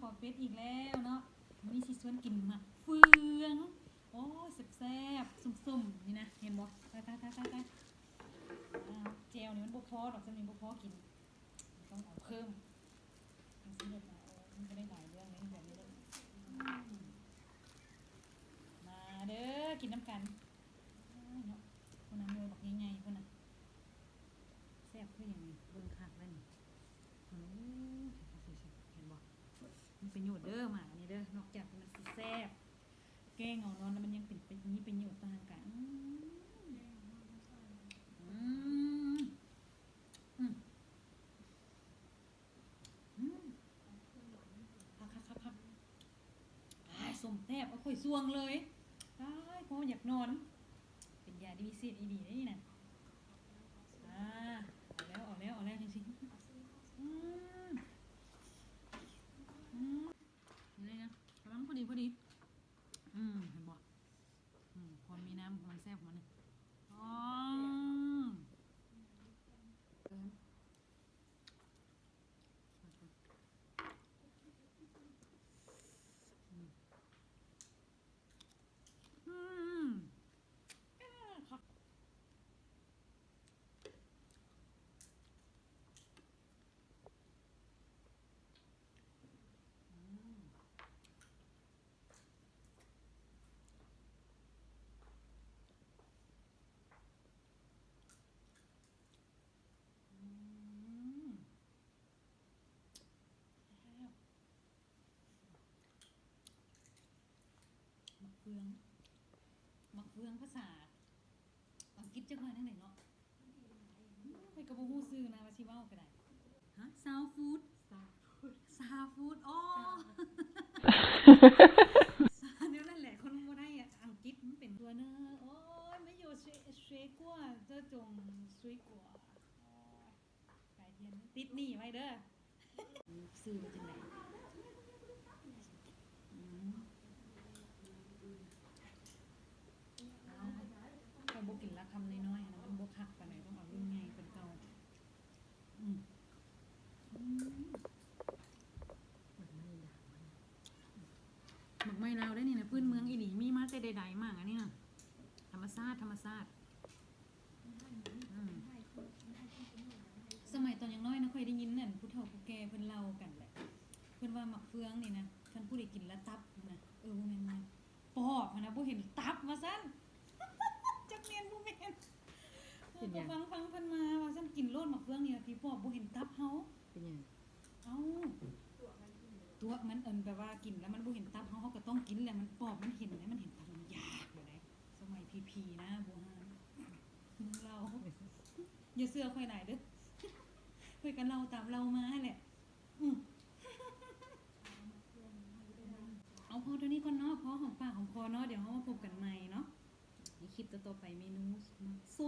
ขอเป็ดอีกแล้วเนาะมีสิชวนกินหมักเฟืองโอ้แซ่บๆสุ่มๆนี่นะเห็นบ่ตายเจลนี่มันบ่พอดอกสำนี้บ่พอกินต้องเอาเพิ่มมันสิเฮ็ดมามันก็ได้หลายเรื่องเลยแบบนี้เลยมาเด้อกินน้ำกันเนาะคนนั้นเลยบอกใหญ่ๆคนน่ะแซ่บคือหยังนี่เบิ่งคักแล้วนี่เห็นบ่มันเป็นประโยชน์เด้อหมานี่เด้อนอกจากมันสิแซ่บแกงเอานอนแล้วมันยังเป็นมีประโยชน์ต่างกันคักสมแทบเอาข่อยซวงเลยได้เพราะอยากนอนเป็นยาดีวิเศษอีดีนี่นะเอาแล้วจริงๆนี่นะกำลังพอดีเห็นบ่พอมีน้ำมันแซ่บมันอ๋อมักเฟืองภาษาอังกฤษจังว่าจังได๋เนาะไปก็บ่ฮู้ชื่อนะว่าสิเว้าก็ได้ฮะซาวฟู้ดอ๋อเดี๋ยวนั่นแหละคนบ่ได้อังกฤษมันเป็นตัวเนอะโอ้ยไม่อยู่สวยกว่าเจ้าจงสวยกว่าไปเทียนติดหนี้ไว้เด้อซื้อมาจังได๋ก็บ่กินละคำน้อยๆนะมันบ่คักปานใดต้องเอารุ่นใหญ่เป็นเก่าหมักไม้ลาวได้นี่นะพื้นเมืองอีหลีมีมาแต่ใดๆมากอันนี้นะธรรมชาติสมัยตอนยังน้อยนะค่อยได้ยินนั่นผู้เฒ่าผู้แก่เพิ่นเล่ากันแหละเพิ่นว่าหมักเฟืองนี่นะคันผู้ใดกินแล้วตับนะบ่แม่นนะปอบนะบ่เห็นตับว่าซั่นจักแม่นบ่แม่นฟังเพิ่นมาว่าซั่นกินโลดหมักเฟืองนี่พี่ปอบบ่เห็นตับเฮาเป็นหยังเอ้าตัวมันแบบว่ากินแล้วมันบ่เห็นตับเฮาก็ต้องกินแหละมันปอบมันเห็นแล้วมันเห็นตับมันยากบ่ได้สมัยพีนะบ่ฮานเราอย่าเชื่อค่อยหลายเด้อค่อยกันเราตามเรามาแหละเอาพอตัวนี้ก่อนเนาะพอของปากของคอเนาะเดี๋ยวเฮามาพบกันใหม่เนาะในคลิปต่อไปเมนูส้ม